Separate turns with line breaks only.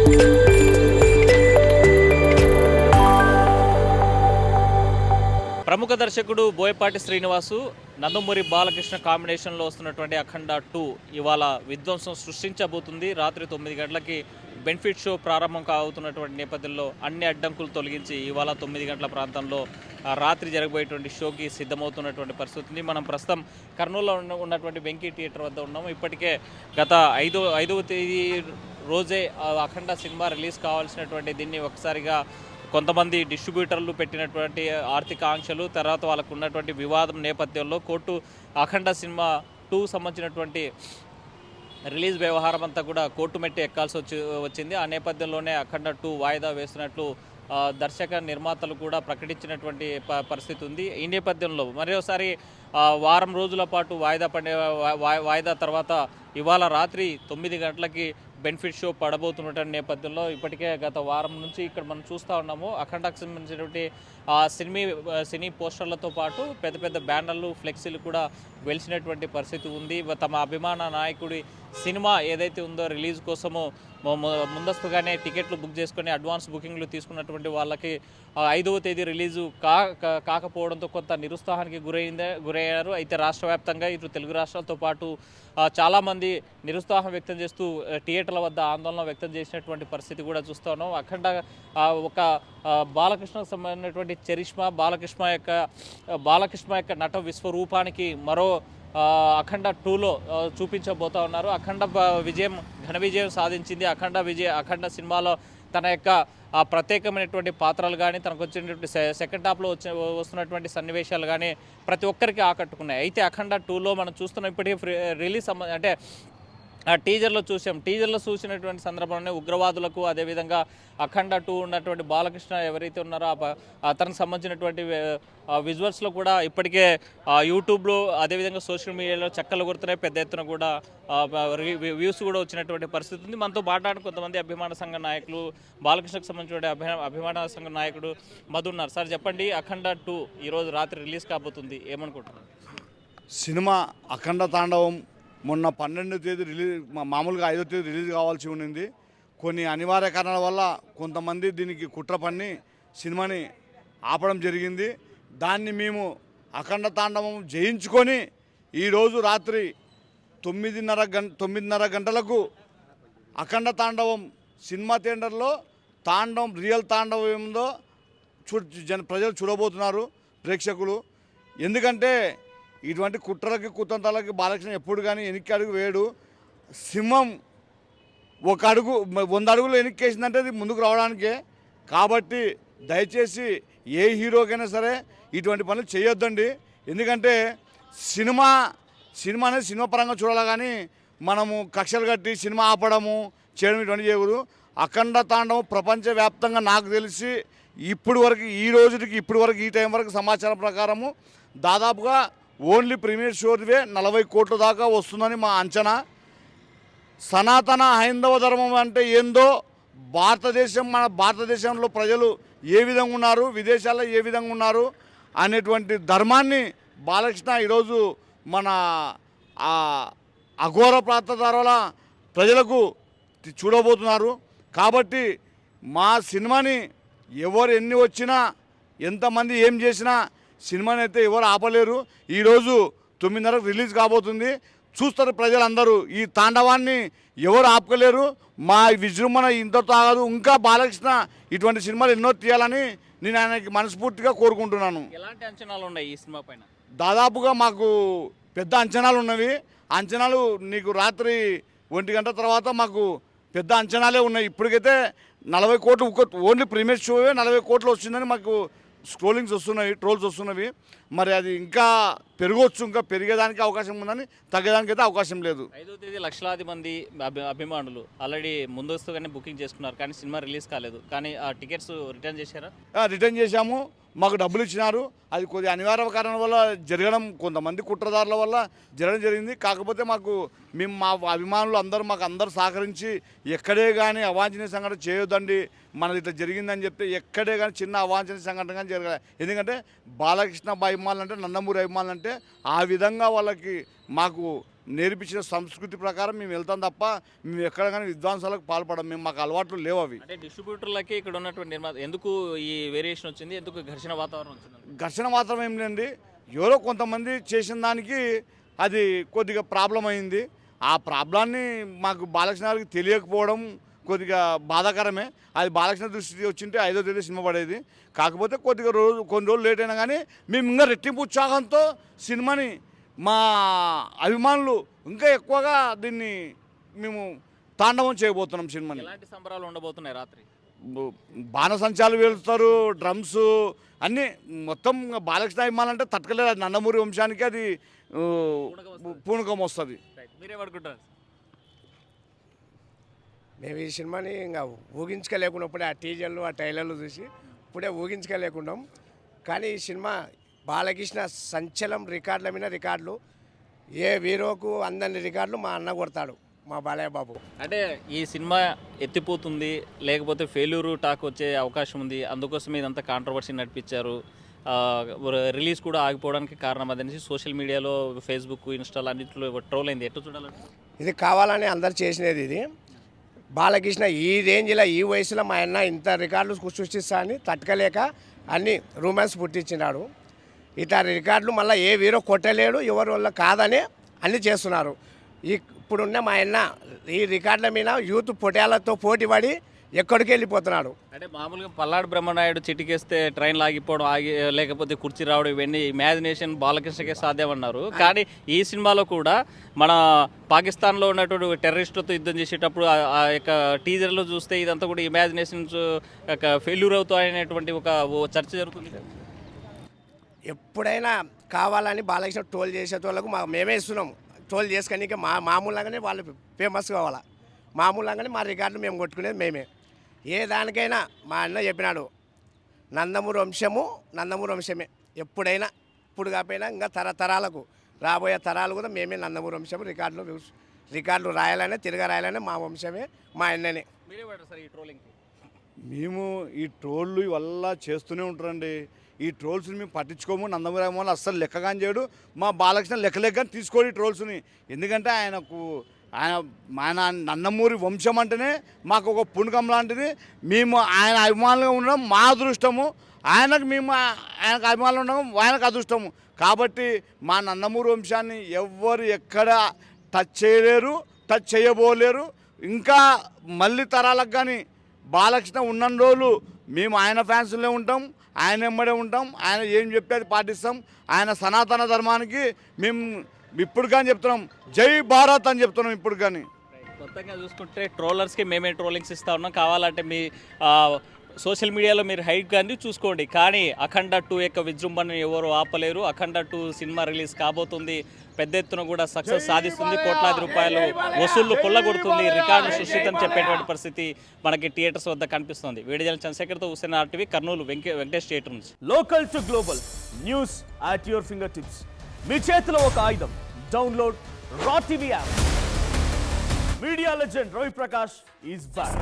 ప్రముఖ దర్శకుడు బోయపాటి శ్రీనివాసు నందమూరి బాలకృష్ణ కాంబినేషన్లో వస్తున్నటువంటి అఖండ 2 ఇవాళ విధ్వంసం సృష్టించబోతుంది. రాత్రి 9 గంటలకి బెనిఫిట్ షో ప్రారంభం కావుతున్నటువంటి నేపథ్యంలో అన్ని అడ్డంకులు తొలగించి ఇవాళ 9 గంటల ప్రాంతంలో రాత్రి జరగబోయేటువంటి షోకి సిద్ధమవుతున్నటువంటి పరిస్థితి ఉంది. మనం ప్రస్తుతం కర్నూలులో ఉన్నటువంటి వెంకీ థియేటర్ వద్ద ఉన్నాము. ఇప్పటికే గత ఐదవ తేదీ రోజే అఖండ సినిమా రిలీజ్ కావాల్సినటువంటి దీన్ని ఒకసారిగా కొంతమంది డిస్ట్రిబ్యూటర్లు పెట్టినటువంటి ఆర్థిక ఆంక్షలు, తర్వాత వాళ్ళకు ఉన్నటువంటి వివాదం నేపథ్యంలో కోర్టు అఖండ సినిమా 2 సంబంధించినటువంటి రిలీజ్ వ్యవహారం అంతా కూడా కోర్టు మెట్టి ఎక్కాల్సి వచ్చింది. ఆ నేపథ్యంలోనే అఖండ 2 వాయిదా వేస్తున్నట్లు దర్శక నిర్మాతలు కూడా ప్రకటించినటువంటి పరిస్థితి ఉంది. ఈ నేపథ్యంలో మరోసారి వారం రోజుల పాటు వాయిదా తర్వాత ఇవాళ రాత్రి 9 గంటలకి బెనిఫిట్ షో పడబోతున్నటువంటి నేపథ్యంలో ఇప్పటికే గత వారం నుంచి ఇక్కడ మనం చూస్తూ ఉన్నాము. అఖండకు సంబంధించినటువంటి సినీ పోస్టర్లతో పాటు పెద్ద పెద్ద బ్యానర్లు, ఫ్లెక్సీలు కూడా వెలిసినటువంటి పరిస్థితి ఉంది. తమ అభిమాన నాయకుడి సినిమా ఏదైతే ఉందో రిలీజ్ కోసము ముందస్తుగానే టికెట్లు బుక్ చేసుకొని అడ్వాన్స్ బుకింగ్లు తీసుకున్నటువంటి వాళ్ళకి 5వ తేదీ రిలీజు కాకపోవడంతో కొంత నిరుత్సాహానికి గురయ్యారు. అయితే రాష్ట్ర వ్యాప్తంగా ఇటు తెలుగు రాష్ట్రాలతో పాటు చాలామంది నిరుత్సాహం వ్యక్తం చేస్తూ థియేటర్ల వద్ద ఆందోళన వ్యక్తం చేసినటువంటి పరిస్థితి కూడా చూస్తూ ఉన్నాం. అఖండ ఒక బాలకృష్ణకు సంబంధించినటువంటి చరిష్మా, బాలకృష్ణ యొక్క నట విశ్వరూపానికి మరో అఖండ 2లో చూపించబోతా ఉన్నారు. అఖండ ఘన విజయం సాధించింది. అఖండ సినిమాలో తన యొక్క ప్రత్యేకమైనటువంటి పాత్రలు కానీ, తనకు వచ్చినటువంటి సెకండ్ హాఫ్లో వస్తున్నటువంటి సన్నివేశాలు కానీ ప్రతి ఒక్కరికి ఆకట్టుకున్నాయి. అయితే అఖండ 2లో మనం చూస్తున్నాం ఇప్పటికీ రిలీజ్ అంటే టీజర్లో చూసినటువంటి సందర్భంలోనే ఉగ్రవాదులకు, అదేవిధంగా అఖండ 2 ఉన్నటువంటి బాలకృష్ణ ఎవరైతే ఉన్నారో అతనికి సంబంధించినటువంటి విజువల్స్లో కూడా ఇప్పటికే యూట్యూబ్లో అదేవిధంగా సోషల్ మీడియాలో చక్కలు కొడుతున్నాయి. పెద్ద ఎత్తున కూడా వ్యూస్ కూడా వచ్చినటువంటి పరిస్థితి ఉంది. మనతో మాట్లాడిన కొంతమంది అభిమాన సంఘ నాయకులు, బాలకృష్ణకు సంబంధించిన అభిమాన సంఘ నాయకుడు మధు ఉన్నారు. సార్ చెప్పండి, అఖండ 2 ఈరోజు రాత్రి రిలీజ్ కాబోతుంది, ఏమనుకుంటున్నారు?
సినిమా అఖండ తాండవం మొన్న 12వ తేదీ మామూలుగా 5వ తేదీ రిలీజ్ కావాల్సి ఉండింది. కొన్ని అనివార్య కారణాల వల్ల కొంతమంది దీనికి కుట్ర పన్ని సినిమాని ఆపడం జరిగింది. దాన్ని మేము అఖండ తాండవం జయించుకొని ఈరోజు రాత్రి 9:30 గంటలకు అఖండ తాండవం సినిమా థియేటర్లో రియల్ తాండవం ఏముందో ప్రజలు చూడబోతున్నారు, ప్రేక్షకులు. ఎందుకంటే ఇటువంటి కుట్రలకి కుతంత్రాలకి బాలకృష్ణ ఎప్పుడు కానీ వెనక్కి అడుగు వేయడు. సింహం 100 అడుగులు వెనక్కేసిందంటే అది ముందుకు రావడానికే. కాబట్టి దయచేసి ఏ హీరోకైనా సరే ఇటువంటి పనులు చేయొద్దండి. ఎందుకంటే సినిమా అనేది సినిమా పరంగా చూడాలి, కానీ మనము కక్షలు కట్టి సినిమా ఆపడము చేయడం ఇటువంటి చేయకూడదు. అఖండ తాండవం ప్రపంచవ్యాప్తంగా నాకు తెలిసి ఇప్పటి వరకు ఈ టైం వరకు సమాచారం ప్రకారము దాదాపుగా ఓన్లీ ప్రీమియర్ షోవే 40 కోట్ల దాకా వస్తుందని మా అంచనా. సనాతన హైందవ ధర్మం అంటే ఏందో, మన భారతదేశంలో ప్రజలు ఏ విధంగా ఉన్నారు, విదేశాల్లో ఏ విధంగా ఉన్నారు అనేటువంటి ధర్మాన్ని బాలకృష్ణ ఈరోజు మన అఘోర ప్రాంత ద్వారా ప్రజలకు చూడబోతున్నారు. కాబట్టి మా సినిమాని ఎవరు ఎన్ని వచ్చినా, ఎంతమంది ఏం చేసినా సినిమాని అయితే ఎవరు ఆపలేరు. ఈరోజు 9:30 రిలీజ్ కాబోతుంది. చూస్తారు ప్రజలందరూ. ఈ తాండవాన్ని ఎవరు ఆపలేరు. మా విజృంభణ ఇంతతో ఆగదు. ఇంకా బాలకృష్ణ ఇటువంటి సినిమాలు ఎన్నో తీయాలని నేను ఆయనకి మనస్ఫూర్తిగా కోరుకుంటున్నాను.
ఎలాంటి అంచనాలు ఉన్నాయి ఈ సినిమా పైన?
దాదాపుగా మాకు పెద్ద అంచనాలు ఉన్నవి. అంచనాలు నీకు రాత్రి 1 గంట తర్వాత మాకు పెద్ద అంచనాలే ఉన్నాయి. ఇప్పటికైతే 40 కోట్లు ఓన్లీ ప్రీమియర్ షోవే 40 కోట్లు వచ్చిందని మాకు ట్రోల్స్ వస్తున్నవి. మరి అది ఇంకా పెరగవచ్చు, ఇంకా పెరిగేదానికి అవకాశం ఉందని, తగ్గేదానికి అయితే అవకాశం లేదు.
5వ తేదీ లక్షలాది మంది అభిమానులు ఆల్రెడీ ముందస్తుగానే బుకింగ్ చేసుకున్నారు, కానీ సినిమా రిలీజ్ కాలేదు. కానీ ఆ టికెట్స్ రిటర్న్ చేశారా?
రిటర్న్ చేశాము. మాకు డబ్బులు ఇచ్చినారు. అది కొద్దిగా అనివార్య కారణం వల్ల జరగడం, కొంతమంది కుట్రదారుల వల్ల జరగడం జరిగింది. కాకపోతే మేము మా అభిమానులు అందరూ సహకరించి ఎక్కడే కానీ అవాంఛనీయ సంఘటన చేయొద్దండి, మనది ఇట్లా జరిగిందని చెప్తే ఎక్కడే కానీ చిన్న అవాంఛనీయ సంఘటన కానీ జరగలేదు. ఎందుకంటే బాలకృష్ణ అభిమానులు అంటే, నందమూరి అభిమానులు అంటే ఆ విధంగా వాళ్ళకి మాకు నేర్పించిన సంస్కృతి ప్రకారం మేము వెళ్తాం తప్ప మేము ఎక్కడ కానీ విధ్వంసాలకు పాల్పడం మేము మాకు అలవాట్లు లేవు అవి.
అంటే డిస్ట్రిబ్యూటర్లకి ఇక్కడ ఉన్నటువంటి నిర్మాత ఎందుకు ఈ వేరియేషన్ వచ్చింది, ఎందుకు ఘర్షణ వాతావరణం వచ్చింది?
ఘర్షణ మాత్రం ఏం లేండి, ఎవరో కొంతమంది చేసిన దానికి అది కొద్దిగా ప్రాబ్లం అయింది. ఆ ప్రాబ్లాన్ని మాకు బాలకృష్ణ గారికి తెలియకపోవడం కొద్దిగా బాధాకరమే. అది బాలకృష్ణ దృష్టి వచ్చింటే 5వ తేదీ సినిమా పడేది. కాకపోతే కొద్దిగా కొన్ని రోజులు లేట్ అయినా కానీ మేము ఇంకా రెట్టింపు ఉత్సాహంతో సినిమాని మా అభిమానులు ఇంకా ఎక్కువగా దీన్ని మేము తాండవం చేయబోతున్నాం. సినిమాని
ఎలాంటి సంబరాలు ఉండబోతున్నాయి రాత్రి?
బాణసంచాలు వెళ్తారు, డ్రమ్స్ అన్నీ మొత్తం బాలకృష్ణ అభిమానులు అంటే తట్టుకలేదు. అది నందమూరి వంశానికి అది పూనకం వస్తుంది.
మీరేమనుకుంటారు?
మేము ఈ సినిమాని ఇంకా ఊహించుకోలేకున్నప్పుడే ఆ టీజర్లు ఆ ట్రైలర్లు చూసి ఇప్పుడే ఊహించుకోలేకున్నాం. కానీ ఈ సినిమా బాలకృష్ణ సంచలం రికార్డుల మీద రికార్డులు, ఏ హీరోకు అందని రికార్డులు మా అన్న కొడతాడు, మా బాలయ్య బాబు.
అంటే ఈ సినిమా ఎత్తిపోతుంది లేకపోతే ఫెయిల్యూర్ టాక్ వచ్చే అవకాశం ఉంది, అందుకోసం ఇదంతా కాంట్రవర్సీ నడిపించారు, రిలీజ్ కూడా ఆగిపోవడానికి కారణం అదనేసి సోషల్ మీడియాలో ఫేస్బుక్ ఇన్స్టాల్ అన్నింటిలో ట్రోల్ అయింది. ఎట్లా చూడాలంటే
ఇది కావాలని అందరు చేసినది. ఇది బాలకృష్ణ ఈ రేంజ్లో ఈ వయసులో మా అన్న ఇంత రికార్డులు సృష్టిస్తా అని తట్టుకలేక అన్ని రూమెన్స్ పుట్టించినాడు. ఇట్లా రికార్డులు మళ్ళీ ఏ హీరో కొట్టలేడు, ఎవరి వల్ల కాదని అన్నీ చేస్తున్నారు. ఇప్పుడున్న మా అన్న ఈ రికార్డుల మీద యూత్ పొటేళ్లతో పోటీపడి ఎక్కడికి వెళ్ళిపోతున్నాడు.
అంటే మామూలుగా పల్లాడు బ్రహ్మనాయుడు చిటికేస్తే ట్రైన్ ఆగిపోవడం, లేకపోతే కుర్చీ రావడం, ఇవన్నీ ఇమాజినేషన్ బాలకృష్ణకే సాధ్యమన్నారు. కానీ ఈ సినిమాలో కూడా మన పాకిస్తాన్లో ఉన్నటువంటి టెర్రరిస్టులతో యుద్ధం చేసేటప్పుడు ఆ యొక్క టీజర్లో చూస్తే ఇదంతా కూడా ఇమాజినేషన్స్ ఫెయిల్యూర్ అవుతాయనేటువంటి ఒక చర్చ జరుగుతుంది.
ఎప్పుడైనా కావాలని బాలకృష్ణ ట్రోల్ చేసేటోళ్ళకు మేమే ఇస్తున్నాం. ట్రోల్ చేసుకొని మామూలుగానే వాళ్ళు ఫేమస్ కావాలా, మామూలుగానే మా రికార్డులు మేము కొట్టుకునేది మేమే. ఏ దానికైనా మా అన్న చెప్పినాడు, నందమూరి వంశమే. ఎప్పుడైనా ఇప్పుడు కాకపోయినా ఇంకా తరతరాలకు రాబోయే తరాలు కూడా మేమే నందమూరి వంశము. రికార్డులు రాయాలనే రాయాలనే మా వంశమే, మా అన్ననే.
మేము ఈ ట్రోళ్ళు వల్ల చేస్తూనే ఉంటారండి. ఈ ట్రోల్స్ని మేము పట్టించుకోము. నందమూరి అభిమానులు అస్సలు లెక్కగాని చేయడు. మా బాలకృష్ణ లెక్కగాని తీసుకోడు ఈ ట్రోల్స్ని. ఎందుకంటే ఆయన నందమూరి వంశం అంటేనే మాకు ఒక పుణకం లాంటిది. మేము ఆయన అభిమానులుగా ఉండడం మా అదృష్టము. ఆయనకు అభిమానులు ఉండడం ఆయనకు అదృష్టము. కాబట్టి మా నందమూరి వంశాన్ని ఎవ్వరు ఎక్కడ టచ్ చేయలేరు, టచ్ చేయబోలేరు. ఇంకా మళ్ళీ తరాలకు కానీ బాలకృష్ణ ఉన్న రోజులు మేము ఆయన ఫ్యాన్స్లో ఉంటాం, ఆయన వెంబడే ఉంటాం. ఆయన ఏం చెప్తే అది పాటిస్తాం. ఆయన సనాతన ధర్మానికి మేము ఇప్పుడు కానీ చెప్తున్నాం, జై భారత్ అని చెప్తున్నాం ఇప్పుడు కానీ.
మొత్తంగా చూసుకుంటే ట్రోలర్స్కి మేమే ట్రోలింగ్స్ ఇస్తా ఉన్నాం. కావాలంటే మీ సోషల్ మీడియాలో మీరు హైట్ కానీ చూసుకోండి. కానీ అఖండ 2 యొక్క విజృంభణను ఎవరు ఆపలేరు. అఖండ 2 సినిమా రిలీజ్ కాబోతుంది. పెద్ద ఎత్తున కూడా సక్సెస్ సాధిస్తుంది. కోట్లాది రూపాయలు వసూళ్లు కొల్లగొడుతుంది. రికార్డు సృష్టితని చెప్పేటువంటి పరిస్థితి మనకి థియేటర్స్ వద్ద కనిపిస్తుంది. వేడిజల చంద్రశేఖర్తో హుసేన్ RTV, కర్నూలు వెంకటేష్ థియేటర్ నుంచి.
Local to global news at your finger tips. మీ చేతిలో ఒక ఆయుధం. Download raw TV app. Media legend Ravi Prakash is back.